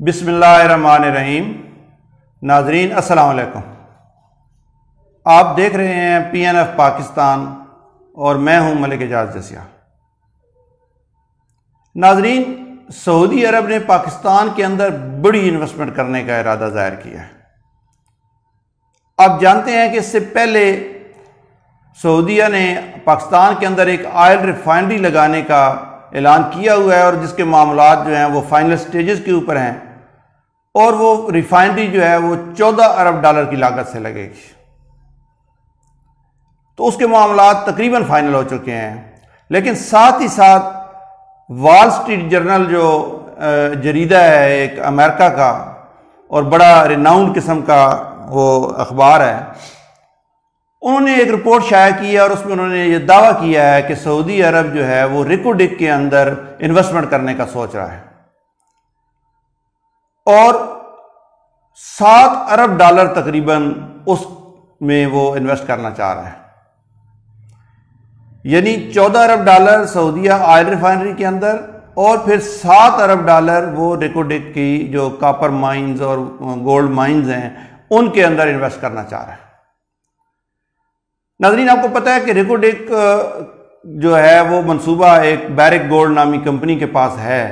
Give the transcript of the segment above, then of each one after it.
बिस्मिल्लाहिर्रहमानिर्रहीम। नाजरीन अस्सलाम वालेकुम। आप देख रहे हैं PNF पाकिस्तान और मैं हूं मलिक एजाज जसिया। नाजरीन, सऊदी अरब ने पाकिस्तान के अंदर बड़ी इन्वेस्टमेंट करने का इरादा जाहिर किया है। आप जानते हैं कि इससे पहले सऊदीया ने पाकिस्तान के अंदर एक ऑयल रिफाइनरी लगाने का ऐलान किया हुआ है और जिसके मामलात जो हैं वो फाइनल स्टेजेस के ऊपर हैं और वो रिफाइनरी जो है वो 14 अरब डॉलर की लागत से लगेगी। तो उसके मामलात तकरीबन फाइनल हो चुके हैं। लेकिन साथ ही साथ वॉल स्ट्रीट जर्नल जो जरीदा है एक अमेरिका का और बड़ा रिनाउंड किस्म का वो अखबार है, उन्होंने एक रिपोर्ट शाया की है और उसमें उन्होंने ये दावा किया है कि सऊदी अरब जो है वो रिको डिक के अंदर इन्वेस्टमेंट करने का सोच रहा है और 7 अरब डॉलर तकरीबन उसमें वो इन्वेस्ट करना चाह रहा है। यानी 14 अरब डॉलर सऊदीया ऑयल रिफाइनरी के अंदर और फिर 7 अरब डॉलर वो रिको डिक की जो कॉपर माइंस और गोल्ड माइंस हैं उनके अंदर इन्वेस्ट करना चाह रहा है। नाज़रीन, आपको पता है कि रिको डिक जो है वो मंसूबा एक बैरिक गोल्ड नामी कंपनी के पास है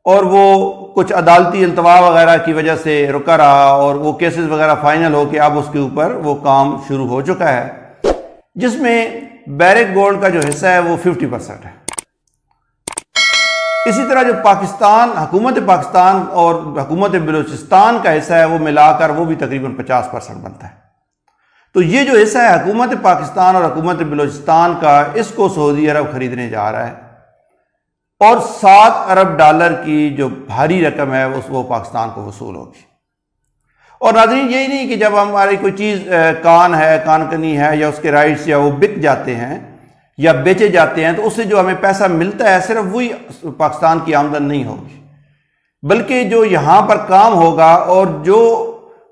और वो कुछ अदालती इल्तवा वगैरह की वजह से रुका रहा और वो केसेस वगैरह फाइनल हो के अब उसके ऊपर वो काम शुरू हो चुका है, जिसमें बैरिक गोल्ड का जो हिस्सा है वो 50% है। इसी तरह जो हुकूमत पाकिस्तान और हुकूमत बलूचिस्तान का हिस्सा है वो मिलाकर वो भी तकरीबन 50% बनता है। तो ये जो हिस्सा है हुकूमत पाकिस्तान और हुकूमत बलूचिस्तान का, इसको सऊदी अरब खरीदने जा रहा है और 7 अरब डॉलर की जो भारी रकम है वो पाकिस्तान को वसूल होगी। और नाज़रीन, यही नहीं कि जब हमारी कोई चीज़ कानकनी है या उसके राइट्स या वो बिक जाते हैं या बेचे जाते हैं तो उससे जो हमें पैसा मिलता है सिर्फ वही पाकिस्तान की आमदन नहीं होगी, बल्कि जो यहाँ पर काम होगा और जो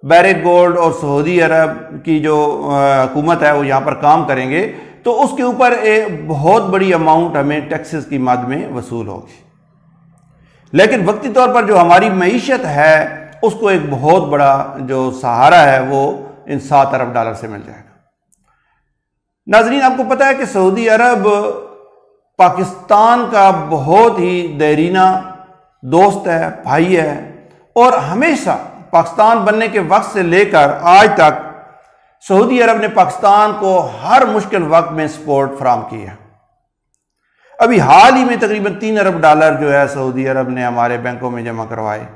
बैरिक गोल्ड और सऊदी अरब की जो हुकूमत है वो यहाँ पर काम करेंगे तो उसके ऊपर एक बहुत बड़ी अमाउंट हमें टैक्सेस की मद में वसूल होगी। लेकिन वक्ती तौर पर जो हमारी मईशत है उसको एक बहुत बड़ा जो सहारा है वो इन 7 अरब डॉलर से मिल जाएगा। नाजरीन, आपको पता है कि सऊदी अरब पाकिस्तान का बहुत ही देरीना दोस्त है, भाई है और हमेशा पाकिस्तान बनने के वक्त से लेकर आज तक सऊदी अरब ने पाकिस्तान को हर मुश्किल वक्त में सपोर्ट फराहम किया। अभी हाल ही में तकरीबन 3 अरब डॉलर जो है सऊदी अरब ने हमारे बैंकों में जमा करवाए।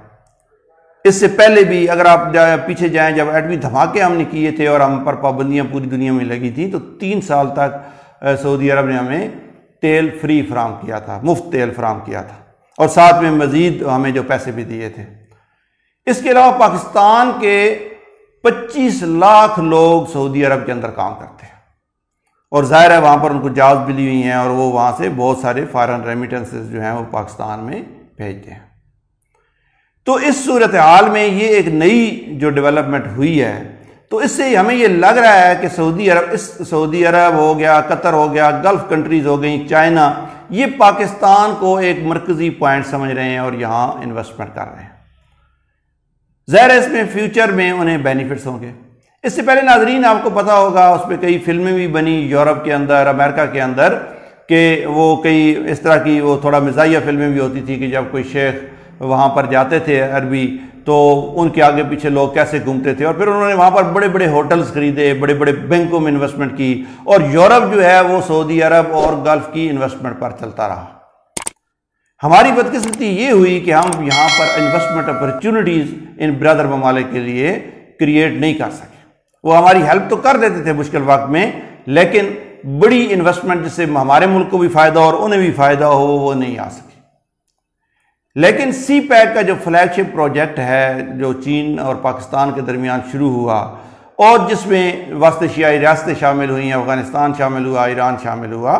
इससे पहले भी अगर आप पीछे जाएं, जब एटमी धमाके हमने किए थे और हम पर पाबंदियां पूरी दुनिया में लगी थी तो 3 साल तक सऊदी अरब ने हमें तेल फ्री फराहम किया था, मुफ्त तेल फराहम किया था और साथ में मजीद हमें जो पैसे भी दिए थे। इसके अलावा पाकिस्तान के 25 लाख लोग सऊदी अरब के अंदर काम करते हैं और जाहिर है वहाँ पर उनको जॉब भी दी हुई हैं और वो वहाँ से बहुत सारे फॉरेन रेमिटेंसेस जो हैं वो पाकिस्तान में भेजते हैं। तो इस सूरत हाल में ये एक नई जो डेवलपमेंट हुई है तो इससे हमें ये लग रहा है कि सऊदी अरब हो गया, कतर हो गया, गल्फ कंट्रीज़ हो गई, चाइना, ये पाकिस्तान को एक मरकज़ी पॉइंट समझ रहे हैं और यहाँ इन्वेस्टमेंट कर रहे हैं। ज़ाहिर है इसमें फ्यूचर में उन्हें बेनिफिट्स होंगे। इससे पहले नाजरीन आपको पता होगा उस पर कई फिल्में भी बनी यूरोप के अंदर, अमेरिका के अंदर, कि वो कई इस तरह की वो थोड़ा मिजाहिया फिल्में भी होती थी कि जब कोई शेख वहाँ पर जाते थे अरबी तो उनके आगे पीछे लोग कैसे घूमते थे और फिर उन्होंने वहाँ पर बड़े बड़े होटल्स खरीदे, बड़े बड़े बैंकों में इन्वेस्टमेंट की और यूरोप जो है वो सऊदी अरब और गल्फ की इन्वेस्टमेंट पर चलता रहा। हमारी बदकिस्मती ये हुई कि हम यहाँ पर इन्वेस्टमेंट अपॉर्चुनिटीज़ इन ब्रदर ममालिक के लिए क्रिएट नहीं कर सके। वो हमारी हेल्प तो कर देते थे मुश्किल वक्त में, लेकिन बड़ी इन्वेस्टमेंट जिससे हमारे मुल्क को भी फ़ायदा और उन्हें भी फ़ायदा हो वो नहीं आ सकी। लेकिन CPEC का जो फ्लैगशिप प्रोजेक्ट है जो चीन और पाकिस्तान के दरमियान शुरू हुआ और जिसमें वस्त एशियाई रियासतें शामिल हुई, अफगानिस्तान शामिल हुआ, ईरान शामिल हुआ,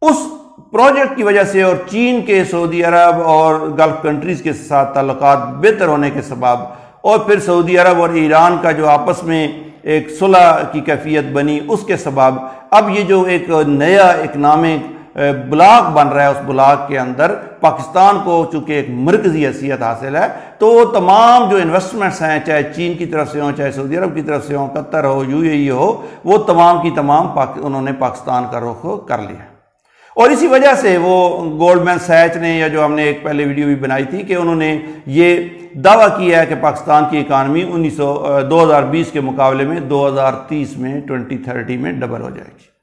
उस प्रोजेक्ट की वजह से और चीन के सऊदी अरब और गल्फ कंट्रीज़ के साथ ताल्लुकात बेहतर होने के सबब और फिर सऊदी अरब और ईरान का जो आपस में एक सुलह की कैफियत बनी उसके सबब अब ये जो एक नया इकनॉमिक ब्लॉक बन रहा है, उस ब्लॉक के अंदर पाकिस्तान को चूंकि एक मरकजी हैसियत हासिल है, तो वो तमाम जो इन्वेस्टमेंट्स हैं, चाहे चीन की तरफ से हो, चाहे सऊदी अरब की तरफ से हो, कतर हो, UAE हो, वो तमाम की तमाम उन्होंने पाकिस्तान का रुख कर लिया। और इसी वजह से वो गोल्डमैन सैच ने, या जो हमने एक पहले वीडियो भी बनाई थी, कि उन्होंने ये दावा किया है कि पाकिस्तान की इकानमी 2020 के मुकाबले में 2030 में 2030 में डबल हो जाएगी।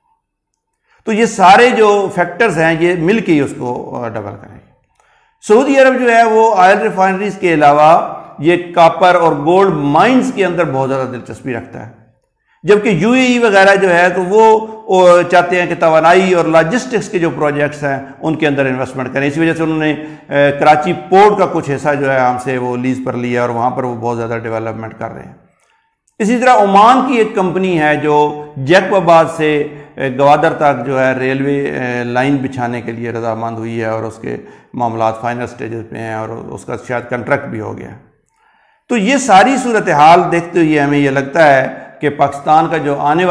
तो ये सारे जो फैक्टर्स हैं ये मिलके ही उसको डबल करेंगे। सऊदी अरब जो है वो ऑयल रिफाइनरीज के अलावा ये कॉपर और गोल्ड माइंस के अंदर बहुत ज़्यादा दिलचस्पी रखता है, जबकि UAE वगैरह जो है तो वो चाहते हैं कि तवानाई और लॉजिस्टिक्स के जो प्रोजेक्ट्स हैं उनके अंदर इन्वेस्टमेंट करें। इसी वजह से उन्होंने कराची पोर्ट का कुछ हिस्सा जो है हमसे वो लीज पर लिया और वहाँ पर वो बहुत ज़्यादा डेवलपमेंट कर रहे हैं। इसी तरह ओमान की एक कंपनी है जो जैकबाबाद से गवादर तक जो है रेलवे लाइन बिछाने के लिए रजामंद हुई है, और उसके मामलात फाइनल स्टेजेस पे हैं और उसका शायद कंट्रैक्ट भी हो गया। तो ये सारी सूरत हाल देखते हुए हमें ये लगता है कि पाकिस्तान का जो आने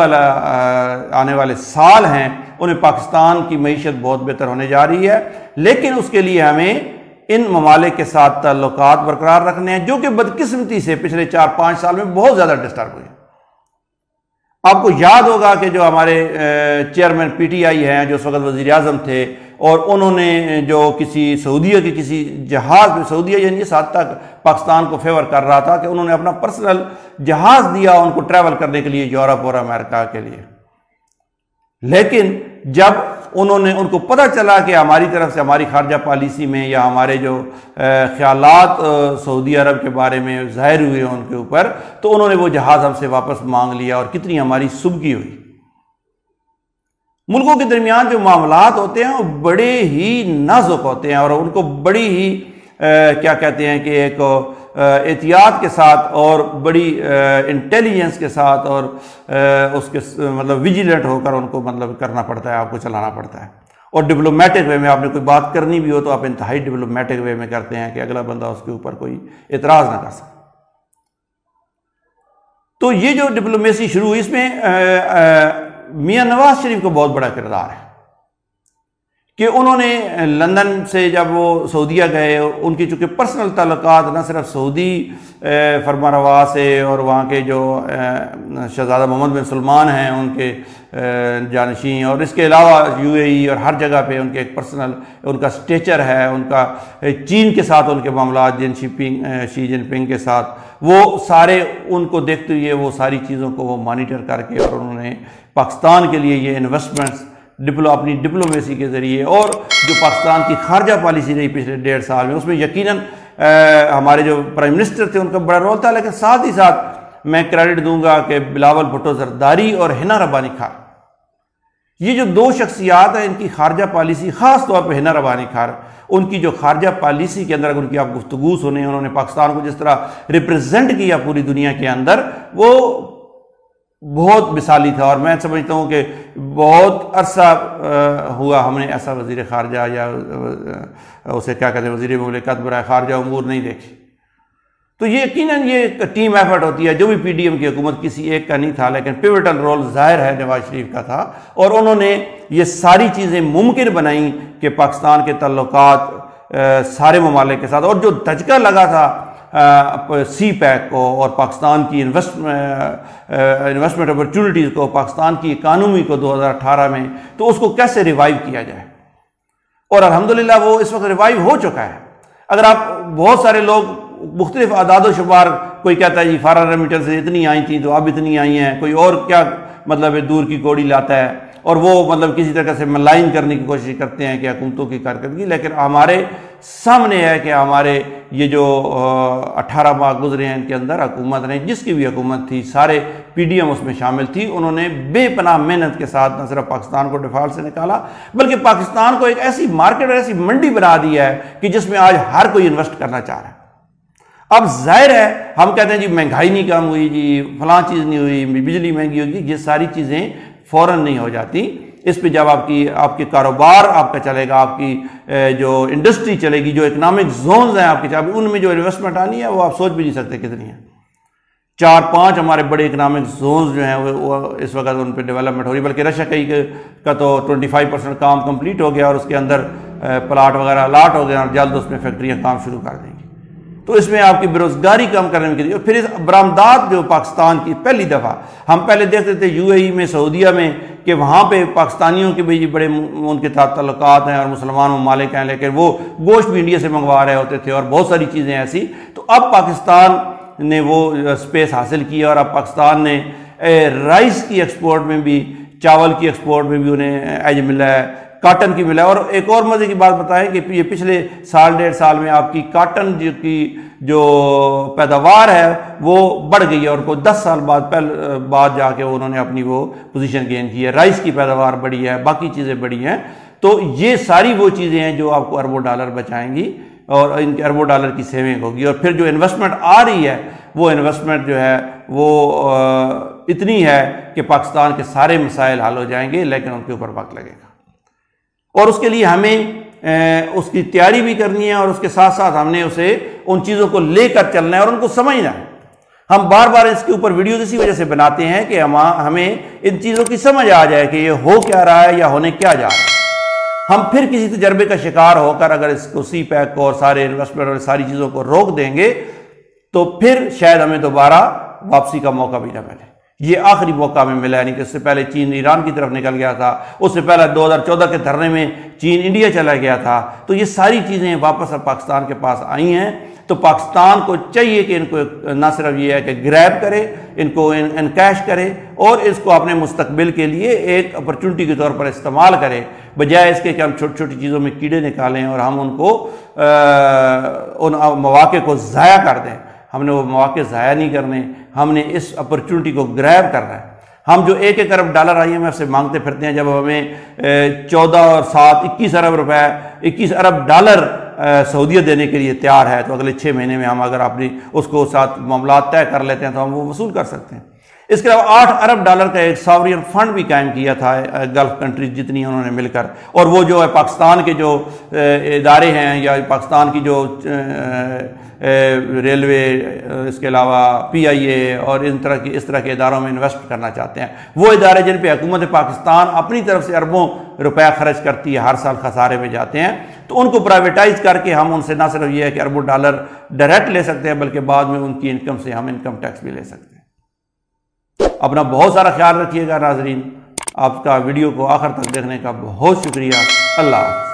वाले साल हैं उनमें पाकिस्तान की मईशत बहुत बेहतर होने जा रही है, लेकिन उसके लिए हमें इन ममालिक के साथ ताल्लुकात बरकरार रखने हैं, जो कि बदकिस्मती से पिछले 4-5 साल में बहुत ज़्यादा डिस्टर्ब हुए। आपको याद होगा कि जो हमारे चेयरमैन PTI हैं, जो उस वक्त वज़ीर आज़म थे, और उन्होंने जो किसी सऊदीया के किसी जहाज़ में, सऊदीया यानी इस हद तक पाकिस्तान को फेवर कर रहा था कि उन्होंने अपना पर्सनल जहाज़ दिया उनको ट्रैवल करने के लिए यूरोप और अमेरिका के लिए। लेकिन जब उनको पता चला कि हमारी तरफ से हमारी खारजा पॉलिसी में या हमारे जो ख्यालात सऊदी अरब के बारे में ज़ाहिर हुए उनके ऊपर, तो उन्होंने वो जहाज़ हमसे वापस मांग लिया और कितनी हमारी सुबकी हुई। मुल्कों के दरमियान जो मामलात होते हैं वो बड़े ही नाजुक होते हैं और उनको बड़ी ही क्या कहते हैं कि एक एहतियात के साथ और बड़ी इंटेलिजेंस के साथ और उसके मतलब विजिलेंट होकर उनको मतलब करना पड़ता है, आपको चलाना पड़ता है। और डिप्लोमेटिक वे में आपने कोई बात करनी भी हो तो आप इंतहाई डिप्लोमेटिक वे में करते हैं कि अगला बंदा उसके ऊपर कोई एतराज़ ना कर सके। तो ये जो डिप्लोमेसी शुरू हुई, इसमें मियां नवाज शरीफ को बहुत बड़ा किरदार है कि उन्होंने लंदन से जब वो सऊदीया गए, उनकी चूँकि पर्सनल ताल्लुकात न सिर्फ सऊदी फरमारवा से और वहाँ के जो शहज़ादा मोहम्मद बिन सलमान हैं उनके जानशीन, और इसके अलावा UAE और हर जगह पे उनके एक पर्सनल उनका स्टेचर है, उनका चीन के साथ उनके मामला, शी जिनपिंग के साथ, वो सारे उनको देखते हुए वो सारी चीज़ों को वो मॉनिटर करके और उन्होंने पाकिस्तान के लिए ये इन्वेस्टमेंट्स अपनी डिप्लोमेसी के ज़रिए और जो पाकिस्तान की खारजा पॉलिसी रही पिछले 1.5 साल में, उसमें यकीनन हमारे जो प्राइम मिनिस्टर थे उनका बड़ा रोल था। लेकिन साथ ही साथ मैं क्रेडिट दूंगा कि बिलावल भुट्टो जरदारी और हिना रब्बानी खान, ये जो दो शख्सियात हैं, इनकी खारजा पॉलिसी, ख़ास तौर पर हिना रब्बानी खान, उनकी जो खारजा पॉलिसी के अंदर अगर उनकी आप गुफ्तगू सुने, उन्होंने पाकिस्तान को जिस तरह रिप्रेजेंट किया पूरी दुनिया के अंदर, वो बहुत मिसाली था। और मैं समझता हूँ कि बहुत अरसा हुआ हमने ऐसा वज़ीर ख़ारजा या उसे क्या कहते हैं वज़ीर मुमलिकत बराए ख़ारजा उमूर नहीं देखी। तो ये यकीनन ये एक टीम एफर्ट होती है। जो भी PDM की हुकूमत किसी एक का नहीं था, लेकिन पिवटल रोल ज़ाहिर है नवाज शरीफ का था, और उन्होंने ये सारी चीज़ें मुमकिन बनाई कि पाकिस्तान के ताल्लुकात सारे ममालिक के साथ, और जो धचका लगा था CPEC को और पाकिस्तान की इन्वेस्टमेंट अपॉर्चुनिटीज़ को, पाकिस्तान की इकानमी को 2018 में, तो उसको कैसे रिवाइव किया जाए, और अल्हम्दुलिल्लाह वो इस वक्त रिवाइव हो चुका है। अगर आप बहुत सारे लोग मुख्तलिफ आदाद व शुमार, कोई कहता है जी फॉरेन रेमिटेंस इतनी आई थी तो अब इतनी आई हैं, कोई और क्या मतलब दूर की कौड़ी लाता है, और वो मतलब किसी तरह से मलाइन करने की कोशिश करते हैं कि हुकूमतों की कारकर्दगी। लेकिन हमारे सामने है कि हमारे ये जो 18 माह गुजरे हैं इनके अंदर हुकूमत ने, जिसकी भी हुकूमत थी, सारे PDM उसमें शामिल थी, उन्होंने बेपनाह मेहनत के साथ न सिर्फ पाकिस्तान को डिफॉल्ट से निकाला, बल्कि पाकिस्तान को एक ऐसी मार्केट और ऐसी मंडी बना दी है कि जिसमें आज हर कोई इन्वेस्ट करना चाह रहा है। अब जाहिर है हम कहते हैं जी महंगाई नहीं कम हुई, जी फलां चीज़ नहीं हुई, बिजली महंगी होगी, ये सारी चीज़ें फ़ौरन नहीं हो जाती। इस पे जब आपके कारोबार आपका चलेगा, आपकी जो इंडस्ट्री चलेगी, जो इकोनॉमिक जोन्स हैं आपके, चाहे उनमें जो इन्वेस्टमेंट आनी है वो आप सोच भी नहीं सकते कितनी है। 4-5 हमारे बड़े इकनॉमिक जोन्स जो हैं वो इस वक्त उन पर डेवलपमेंट हो रही है, बल्कि रशिया का तो 25% काम कंप्लीट हो गया और उसके अंदर प्लाट वगैरह अलाट हो गए और जल्द उसमें फैक्ट्रियाँ काम शुरू कर देंगी। तो इसमें आपकी बेरोजगारी कम करने के लिए, और फिर इस बरामदात जो पाकिस्तान की पहली दफ़ा हम पहले देखते थे यूएई में, सऊदीया में, कि वहाँ पे पाकिस्तानियों के भी बड़े उनके साथ ताल्लुकात हैं और मुसलमान ममालिक हैं, लेकिन वो गोश्त भी इंडिया से मंगवा रहे होते थे और बहुत सारी चीज़ें ऐसी। तो अब पाकिस्तान ने वो स्पेस हासिल की और अब पाकिस्तान ने राइस की एक्सपोर्ट में भी, चावल की एक्सपोर्ट में भी उन्हें एज मिला है, काटन की मिला है। और एक और मज़े की बात बताएं कि ये पिछले साल 1.5 साल में आपकी काटन की जो पैदावार है वो बढ़ गई है और को 10 साल बाद जाके उन्होंने अपनी वो पोजीशन गेन की है। राइस की पैदावार बढ़ी है, बाकी चीज़ें बढ़ी हैं। तो ये सारी वो चीज़ें हैं जो आपको अरबों डॉलर बचाएंगी और इन अरबों डॉलर की सेविंग होगी। और फिर जो इन्वेस्टमेंट आ रही है वो इन्वेस्टमेंट जो है वो इतनी है कि पाकिस्तान के सारे मसाइल हल हो जाएंगे, लेकिन उनके ऊपर वक्त लगेगा और उसके लिए हमें उसकी तैयारी भी करनी है और उसके साथ साथ हमने उसे उन चीज़ों को लेकर चलना है और उनको समझना है। हम बार बार इसके ऊपर वीडियोस इसी वजह से बनाते हैं कि हमें इन चीज़ों की समझ आ जाए कि ये हो क्या रहा है या होने क्या जा रहा है। हम फिर किसी तजर्बे का शिकार होकर अगर इसको सी पैक को और सारे इन्वेस्टमेंट और सारी चीज़ों को रोक देंगे तो फिर शायद हमें दोबारा वापसी का मौका भी ना मिले। ये आखिरी मौका हमें मिला, यानी कि इससे पहले चीन ईरान की तरफ निकल गया था, उससे पहले 2014 के धरने में चीन इंडिया चला गया था। तो ये सारी चीज़ें वापस अब पाकिस्तान के पास आई हैं। तो पाकिस्तान को चाहिए कि इनको ना सिर्फ ये है कि ग्रैब करे, इनको इनकैश करे और इसको अपने मुस्तकबिल के लिए एक अपॉर्चुनिटी के तौर पर इस्तेमाल करे, बजाय इसके कि हम छोटी छोटी चीज़ों में कीड़े निकालें और हम उनको उन मौके को ज़ाया कर दें। हमने वो मौके ज़ाया नहीं करने, हमने इस अपॉर्चुनिटी को ग्रैब करना है। हम जो 1 अरब डॉलर IMF से मांगते फिरते हैं, जब हमें 14 और 7 21 अरब रुपए 21 अरब डॉलर सऊदीया देने के लिए तैयार है, तो अगले 6 महीने में हम अगर अपनी उसको साथ मामला तय कर लेते हैं तो हम वो वसूल कर सकते हैं। इसके अलावा 8 अरब डॉलर का एक सॉवरियन फंड भी कायम किया था गल्फ कंट्रीज जितनी उन्होंने मिलकर, और वो जो है पाकिस्तान के जो इदारे हैं या पाकिस्तान की जो रेलवे, इसके अलावा PIA और इस तरह के इदारों में इन्वेस्ट करना चाहते हैं, वो इदारे जिन पे हुकूमत पाकिस्तान अपनी तरफ से अरबों रुपया खर्च करती है, हर साल खसारे में जाते हैं, तो उनको प्राइवेटाइज करके हम उनसे ना सिर्फ ये है कि अरबों डॉलर डायरेक्ट ले सकते हैं, बल्कि बाद में उनकी इनकम से हम इनकम टैक्स भी ले सकते हैं। अपना बहुत सारा ख्याल रखिएगा नाजरीन। आपका वीडियो को आखिर तक देखने का बहुत शुक्रिया। अल्लाह हाफ़िज़।